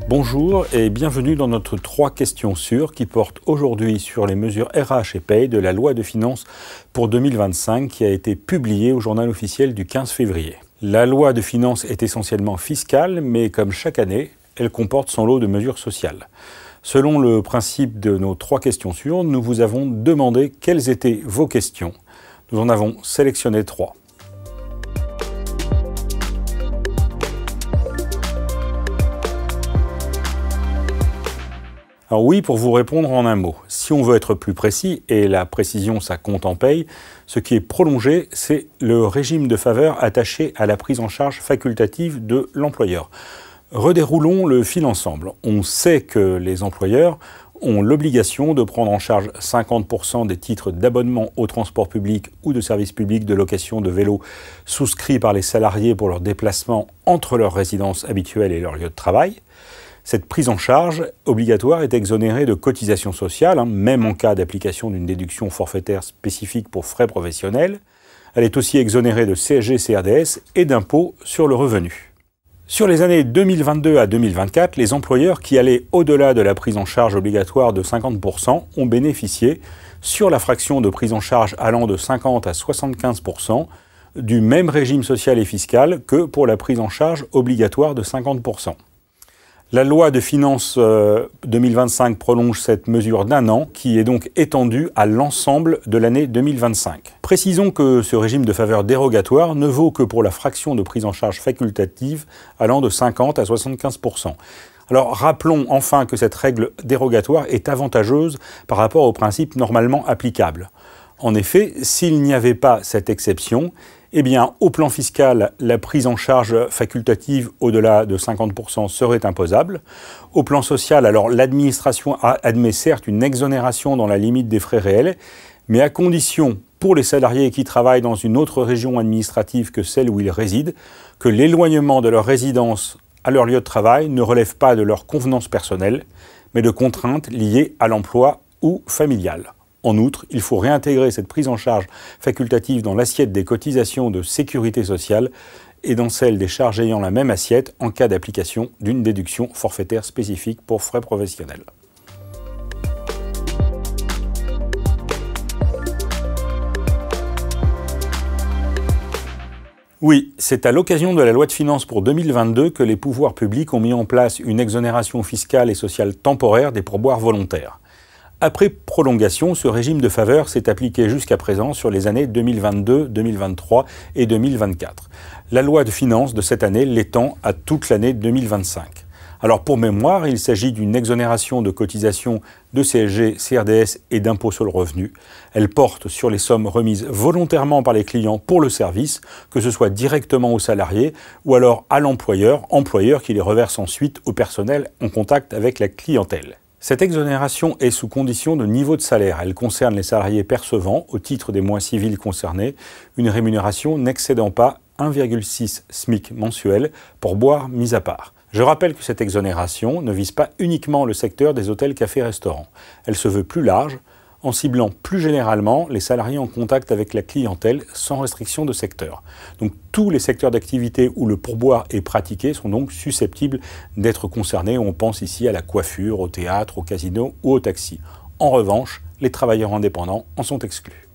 Bonjour et bienvenue dans notre 3 questions sûres qui portent aujourd'hui sur les mesures RH et paye de la loi de finances pour 2025 qui a été publiée au journal officiel du 15 février. La loi de finances est essentiellement fiscale, mais comme chaque année, elle comporte son lot de mesures sociales. Selon le principe de nos 3 questions sûres, nous vous avons demandé quelles étaient vos questions. Nous en avons sélectionné 3. Alors oui, pour vous répondre en un mot, si on veut être plus précis, et la précision ça compte en paye, ce qui est prolongé, c'est le régime de faveur attaché à la prise en charge facultative de l'employeur. Redéroulons le fil ensemble. On sait que les employeurs ont l'obligation de prendre en charge 50% des titres d'abonnement au transport public ou de service public de location de vélos souscrits par les salariés pour leur déplacement entre leur résidence habituelle et leur lieu de travail. Cette prise en charge obligatoire est exonérée de cotisations sociales, même en cas d'application d'une déduction forfaitaire spécifique pour frais professionnels. Elle est aussi exonérée de CSG, CRDS et d'impôts sur le revenu. Sur les années 2022 à 2024, les employeurs qui allaient au-delà de la prise en charge obligatoire de 50% ont bénéficié, sur la fraction de prise en charge allant de 50 à 75%, du même régime social et fiscal que pour la prise en charge obligatoire de 50%. La loi de finances 2025 prolonge cette mesure d'1 an, qui est donc étendue à l'ensemble de l'année 2025. Précisons que ce régime de faveur dérogatoire ne vaut que pour la fraction de prise en charge facultative allant de 50 à 75%. Alors rappelons enfin que cette règle dérogatoire est avantageuse par rapport au principe normalement applicable. En effet, s'il n'y avait pas cette exception, eh bien, au plan fiscal, la prise en charge facultative au-delà de 50% serait imposable. Au plan social, alors l'administration admet certes une exonération dans la limite des frais réels, mais à condition, pour les salariés qui travaillent dans une autre région administrative que celle où ils résident, que l'éloignement de leur résidence à leur lieu de travail ne relève pas de leur convenance personnelle, mais de contraintes liées à l'emploi ou familiales. En outre, il faut réintégrer cette prise en charge facultative dans l'assiette des cotisations de sécurité sociale et dans celle des charges ayant la même assiette en cas d'application d'une déduction forfaitaire spécifique pour frais professionnels. Oui, c'est à l'occasion de la loi de finances pour 2022 que les pouvoirs publics ont mis en place une exonération fiscale et sociale temporaire des pourboires volontaires. Après prolongation, ce régime de faveur s'est appliqué jusqu'à présent sur les années 2022, 2023 et 2024. La loi de finances de cette année l'étend à toute l'année 2025. Alors pour mémoire, il s'agit d'une exonération de cotisation de CSG, CRDS et d'impôt sur le revenu. Elle porte sur les sommes remises volontairement par les clients pour le service, que ce soit directement aux salariés ou alors à l'employeur, qui les reverse ensuite au personnel en contact avec la clientèle. Cette exonération est sous condition de niveau de salaire. Elle concerne les salariés percevant, au titre des mois civils concernés, une rémunération n'excédant pas 1,6 SMIC mensuel, pourboire mis à part. Je rappelle que cette exonération ne vise pas uniquement le secteur des hôtels, cafés, restaurants. Elle se veut plus large, en ciblant plus généralement les salariés en contact avec la clientèle sans restriction de secteur. Donc tous les secteurs d'activité où le pourboire est pratiqué sont donc susceptibles d'être concernés. On pense ici à la coiffure, au théâtre, au casino ou au taxi. En revanche, les travailleurs indépendants en sont exclus.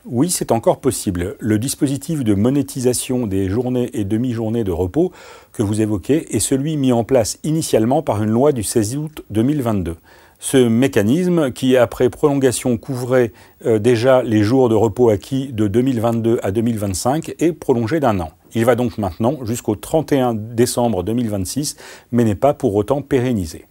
Oui, c'est encore possible. Le dispositif de monétisation des journées et demi-journées de repos que vous évoquez est celui mis en place initialement par une loi du 16 août 2022. Ce mécanisme, qui après prolongation couvrait déjà les jours de repos acquis de 2022 à 2025, est prolongé d'1 an. Il va donc maintenant jusqu'au 31 décembre 2026, mais n'est pas pour autant pérennisé.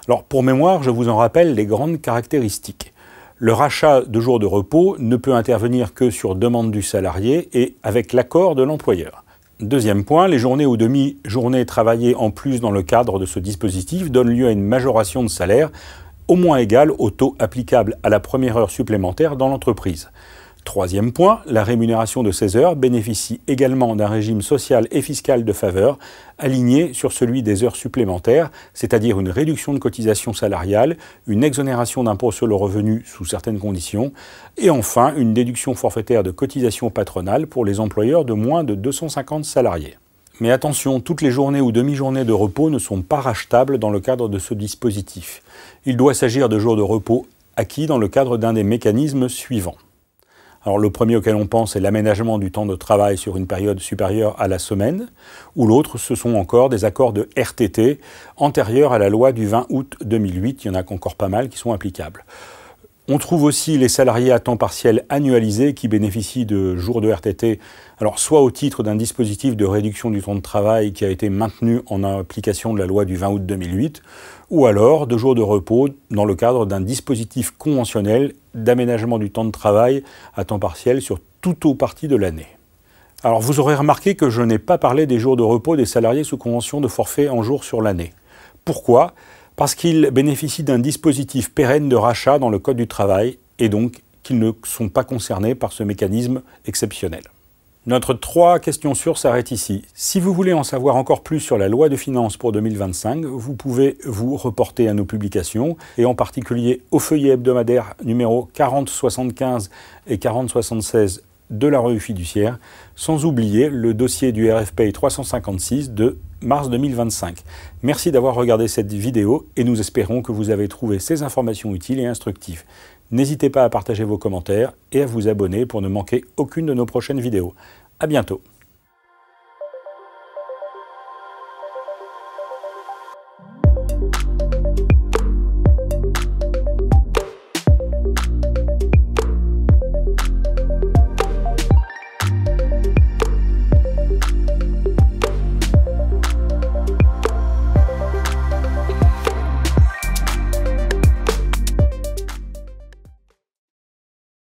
Alors pour mémoire, je vous en rappelle les grandes caractéristiques. Le rachat de jours de repos ne peut intervenir que sur demande du salarié et avec l'accord de l'employeur. Deuxième point, les journées ou demi-journées travaillées en plus dans le cadre de ce dispositif donnent lieu à une majoration de salaire au moins égale au taux applicable à la première heure supplémentaire dans l'entreprise. Troisième point, la rémunération de ces heures bénéficie également d'un régime social et fiscal de faveur aligné sur celui des heures supplémentaires, c'est-à-dire une réduction de cotisation salariale, une exonération d'impôt sur le revenu sous certaines conditions, et enfin une déduction forfaitaire de cotisation patronale pour les employeurs de moins de 250 salariés. Mais attention, toutes les journées ou demi-journées de repos ne sont pas rachetables dans le cadre de ce dispositif. Il doit s'agir de jours de repos acquis dans le cadre d'un des mécanismes suivants. Alors, le premier auquel on pense est l'aménagement du temps de travail sur une période supérieure à la semaine, ou l'autre, ce sont encore des accords de RTT antérieurs à la loi du 20 août 2008. Il y en a encore pas mal qui sont applicables. On trouve aussi les salariés à temps partiel annualisés qui bénéficient de jours de RTT, alors soit au titre d'un dispositif de réduction du temps de travail qui a été maintenu en application de la loi du 20 août 2008, ou alors de jours de repos dans le cadre d'un dispositif conventionnel d'aménagement du temps de travail à temps partiel sur toute ou partie de l'année. Alors vous aurez remarqué que je n'ai pas parlé des jours de repos des salariés sous convention de forfait en jours sur l'année. Pourquoi ? Parce qu'ils bénéficient d'un dispositif pérenne de rachat dans le Code du travail et donc qu'ils ne sont pas concernés par ce mécanisme exceptionnel. Notre 3 questions sûres s'arrête ici. Si vous voulez en savoir encore plus sur la loi de finances pour 2025, vous pouvez vous reporter à nos publications et en particulier au feuillet hebdomadaire numéro 4075 et 4076 de la revue fiduciaire, sans oublier le dossier du RFPI 356 de mars 2025. Merci d'avoir regardé cette vidéo et nous espérons que vous avez trouvé ces informations utiles et instructives. N'hésitez pas à partager vos commentaires et à vous abonner pour ne manquer aucune de nos prochaines vidéos. À bientôt.